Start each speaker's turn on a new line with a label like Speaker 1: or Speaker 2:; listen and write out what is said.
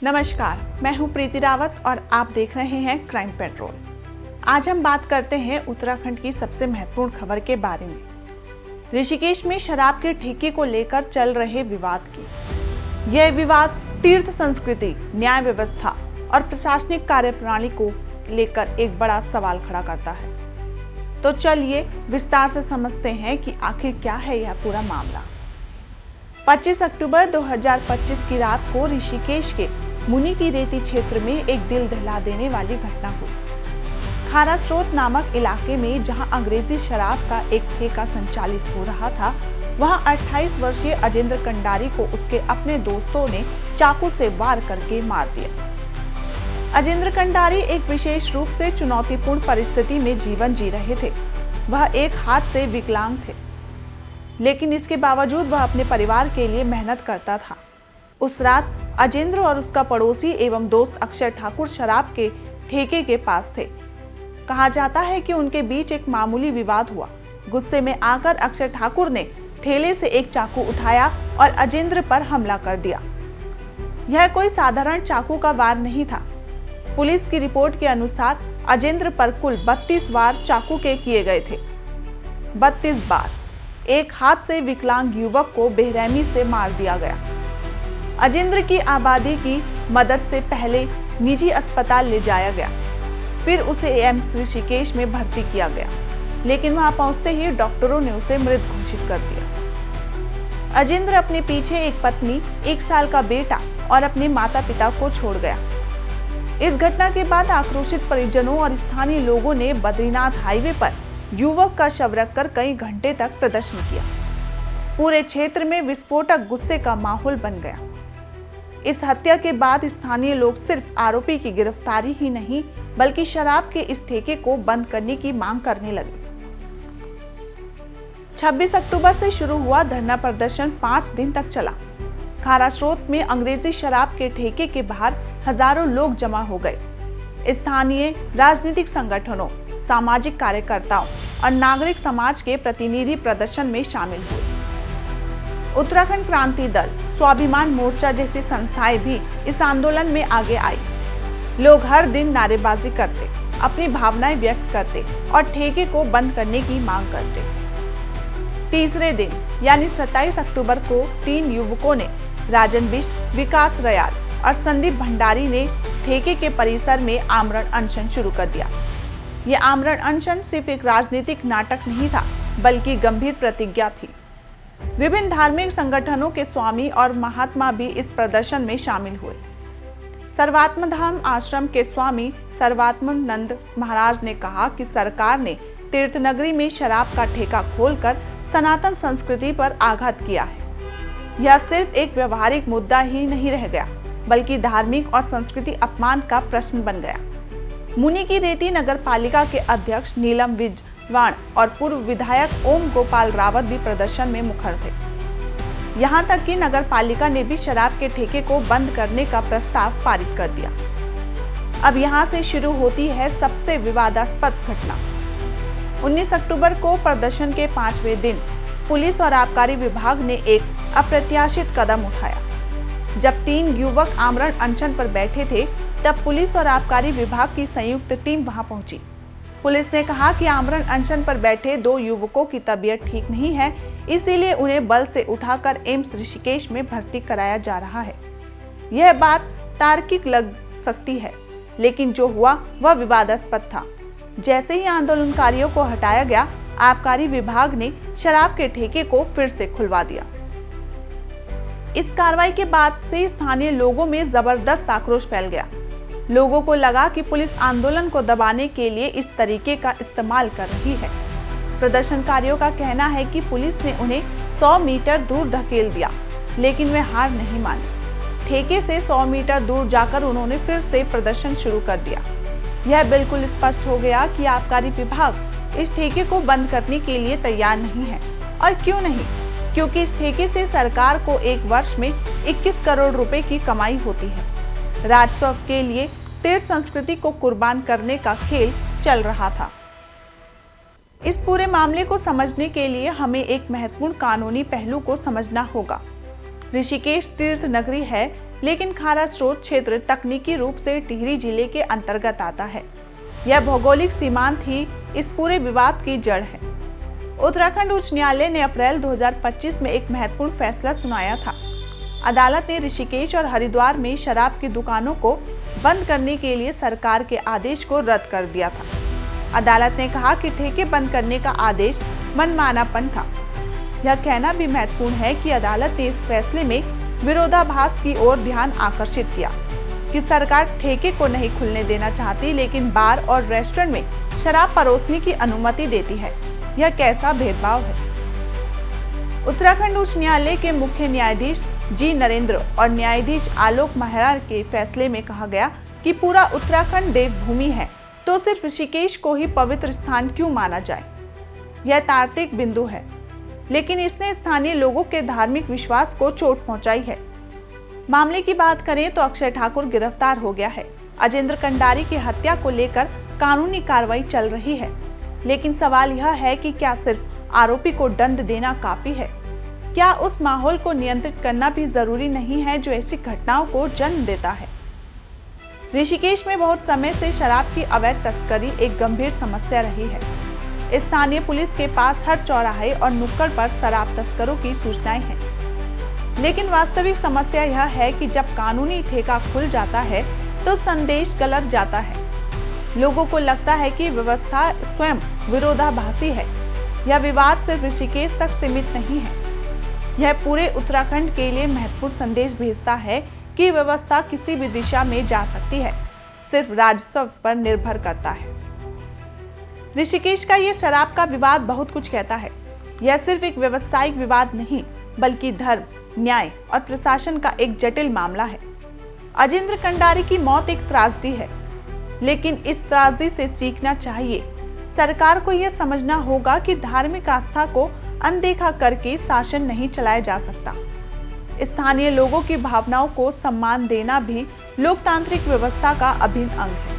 Speaker 1: नमस्कार, मैं हूं प्रीति रावत और आप देख रहे हैं क्राइम पेट्रोल। आज हम बात करते हैं उत्तराखंड की सबसे महत्वपूर्ण खबर के बारे में। ऋषिकेश में शराब के ठेके को लेकर चल रहे विवाद की। यह विवाद तीर्थ संस्कृति, न्याय व्यवस्था और प्रशासनिक कार्यप्रणाली को लेकर एक बड़ा सवाल खड़ा करता है। तो चलिए विस्तार से समझते हैं कि आखिर क्या है यह पूरा मामला। 25 अक्टूबर 2025 की रात को ऋषिकेश के मुनि की रेती क्षेत्र में एक दिल दहला देने वाली घटना हुई। खारा स्रोत नामक इलाके में जहां अंग्रेजी शराब का एक ठेका संचालित हो रहा था, वहां 28 वर्षीय अजेंद्र कंडारी को उसके अपने दोस्तों ने चाकू से वार करके मार दिया। अजेंद्र कंडारी एक विशेष रूप से चुनौतीपूर्ण परिस्थिति में जीवन जी रहे थे। वह एक हाथ से विकलांग थे, लेकिन इसके बावजूद वह अपने परिवार के लिए मेहनत करता था। उस रात अजेंद्र और उसका पड़ोसी एवं दोस्त अक्षय ठाकुर शराब के ठेके के पास थे। कहा जाता है कि उनके बीच एक मामूली विवाद हुआ। गुस्से में आकर अक्षय ठाकुर ने ठेले से एक चाकू उठाया और अजेंद्र पर हमला कर दिया। यह कोई साधारण चाकू का वार नहीं था। पुलिस की रिपोर्ट के अनुसार अजेंद्र पर कुल 32 वार चाकू के किए गए थे। 32 बार एक हाथ से विकलांग युवक को बेरहमी से मार दिया गया। अजेंद्र की आबादी की मदद से पहले निजी अस्पताल ले जाया गया, फिर उसे एम्स ऋषिकेश में भर्ती किया गया, लेकिन वहां पहुंचते ही डॉक्टरों ने उसे मृत घोषित कर दिया। अजेंद्र अपने पीछे एक पत्नी, 1 साल का बेटा और अपने माता पिता को छोड़ गया। इस घटना के बाद आक्रोशित परिजनों और स्थानीय लोगों ने बद्रीनाथ हाईवे पर युवक का शव रखकर कई घंटे तक प्रदर्शन किया। पूरे क्षेत्र में विस्फोटक गुस्से का माहौल बन गया। इस हत्या के बाद स्थानीय लोग सिर्फ आरोपी की गिरफ्तारी ही नहीं, बल्कि शराब के इस ठेके को बंद करने की मांग करने लगे। 26 अक्टूबर से शुरू हुआ धरना प्रदर्शन 5 दिन तक चला। खारा स्रोत में अंग्रेजी शराब के ठेके के बाहर हजारों लोग जमा हो गए। स्थानीय राजनीतिक संगठनों, सामाजिक कार्यकर्ताओं और नागरिक समाज के प्रतिनिधि प्रदर्शन में शामिल हुए। उत्तराखंड क्रांति दल, स्वाभिमान मोर्चा जैसी संस्थाएं भी इस आंदोलन में आगे आई। लोग हर दिन नारेबाजी करते, अपनी भावनाएं व्यक्त करते और ठेके को बंद करने की मांग करते। तीसरे दिन यानी 27 अक्टूबर को 3 युवकों ने, राजन बिष्ट, विकास रयाल और संदीप भंडारी ने ठेके के परिसर में आमरण अनशन शुरू कर दिया। ये आमरण अनशन सिर्फ एक राजनीतिक नाटक नहीं था, बल्कि गंभीर प्रतिज्ञा थी। विभिन्न धार्मिक संगठनों के स्वामी और महात्मा भी इस प्रदर्शन में शामिल हुए। सर्वात्म धाम आश्रम के स्वामी सर्वात्मानंद महाराज ने कहा कि सरकार ने तीर्थनगरी में शराब का ठेका खोलकर सनातन संस्कृति पर आघात किया है। यह सिर्फ एक व्यवहारिक मुद्दा ही नहीं रह गया, बल्कि धार्मिक और संस्कृति अपमान का प्रश्न बन गया। मुनि की रेती नगर पालिका के अध्यक्ष नीलम विजवाण और पूर्व विधायक ओम गोपाल रावत भी प्रदर्शन में मुखर थे। यहाँ तक कि नगर पालिका ने भी शराब के ठेके को बंद करने का प्रस्ताव पारित कर दिया। अब यहाँ से शुरू होती है सबसे विवादास्पद घटना। 19 अक्टूबर को प्रदर्शन के 5वें दिन पुलिस और आबकारी विभाग ने एक अप्रत्याशित कदम उठाया। जब 3 युवक आमरण अनशन पर बैठे थे, तब पुलिस और आबकारी विभाग की संयुक्त टीम वहां पहुंची। पुलिस ने कहा कि आमरण अनशन पर बैठे 2 युवकों की तबीयत ठीक नहीं है, इसीलिए उन्हें बल से उठाकर एम्स ऋषिकेश में भर्ती कराया जा रहा है। यह बात तार्किक लग सकती है, लेकिन जो हुआ वह विवादास्पद था। जैसे ही आंदोलनकारियों को हटाया गया, आबकारी विभाग ने शराब के ठेके को फिर से खुलवा दिया। इस कार्रवाई के बाद से स्थानीय लोगों में जबरदस्त आक्रोश फैल गया। लोगों को लगा कि पुलिस आंदोलन को दबाने के लिए इस तरीके का इस्तेमाल कर रही है। प्रदर्शनकारियों का कहना है कि पुलिस ने उन्हें 100 मीटर दूर धकेल दिया, लेकिन वे हार नहीं माने। ठेके से 100 मीटर दूर जाकर उन्होंने फिर से प्रदर्शन शुरू कर दिया। यह बिल्कुल स्पष्ट हो गया कि आबकारी विभाग इस ठेके को बंद करने के लिए तैयार नहीं है। और क्यों नहीं? क्योंकि इस ठेके से सरकार को एक वर्ष में 21 करोड़ रुपए की कमाई होती है। राजस्व के लिए तीर्थ संस्कृति को कुर्बान करने का खेल चल रहा था। इस पूरे मामले को समझने के लिए हमें एक महत्वपूर्ण कानूनी पहलू को समझना होगा। ऋषिकेश तीर्थ नगरी है, लेकिन खारा स्रोत क्षेत्र तकनीकी रूप से टिहरी जिले के अंतर्गत आता है। यह भौगोलिक सीमांत ही इस पूरे विवाद की जड़ है। उत्तराखंड उच्च न्यायालय ने अप्रैल 2025 में एक महत्वपूर्ण फैसला सुनाया था। अदालत ने ऋषिकेश और हरिद्वार में शराब की दुकानों को बंद करने के लिए सरकार के आदेश को रद्द कर दिया था। अदालत ने कहा कि ठेके बंद करने का आदेश मनमानापन था। यह कहना भी महत्वपूर्ण है कि अदालत ने इस फैसले में विरोधाभास की ओर ध्यान आकर्षित किया कि सरकार ठेके को नहीं खुलने देना चाहती, लेकिन बार और रेस्टोरेंट में शराब परोसने की अनुमति देती है। यह कैसा भेदभाव है। उत्तराखंड उच्च न्यायालय के मुख्य न्यायाधीश जी नरेंद्र और न्यायाधीश आलोक मेहरा के फैसले में कहा गया कि पूरा उत्तराखंड देवभूमि है, तो सिर्फ ऋषिकेश को ही पवित्र स्थान क्यों माना जाए। यह तार्किक बिंदु है, लेकिन इसने स्थानीय लोगों के धार्मिक विश्वास को चोट पहुंचाई है। मामले की बात करें तो अक्षय ठाकुर गिरफ्तार हो गया है। अजेंद्र कंडारी की हत्या को लेकर कानूनी कार्रवाई चल रही है, लेकिन सवाल यह है कि क्या सिर्फ आरोपी को दंड देना काफी है? क्या उस माहौल को नियंत्रित करना भी जरूरी नहीं है जो ऐसी घटनाओं को जन्म देता है? ऋषिकेश में बहुत समय से शराब की अवैध तस्करी एक गंभीर समस्या रही है। स्थानीय पुलिस के पास हर चौराहे और नुक्कड़ पर शराब तस्करों की सूचनाएं हैं, लेकिन वास्तविक समस्या यह है कि जब कानूनी ठेका खुल जाता है तो संदेश गलत जाता है। लोगों को लगता है कि व्यवस्था स्वयं विरोधाभासी है। यह विवाद सिर्फ ऋषिकेश तक सीमित नहीं है, यह पूरे उत्तराखंड के लिए महत्वपूर्ण संदेश भेजता है कि व्यवस्था किसी भी दिशा में जा सकती है, सिर्फ राजस्व पर निर्भर करता है। ऋषिकेश का ये शराब का विवाद बहुत कुछ कहता है। यह सिर्फ एक व्यावसायिक विवाद नहीं, बल्कि धर्म, न्याय और प्रशासन का एक जटिल मामला है। अजेंद्र कंडारी की मौत एक त्रासदी है, लेकिन इस त्रासदी से सीखना चाहिए। सरकार को यह समझना होगा कि धार्मिक आस्था को अनदेखा करके शासन नहीं चलाया जा सकता। स्थानीय लोगों की भावनाओं को सम्मान देना भी लोकतांत्रिक व्यवस्था का अभिन्न अंग है।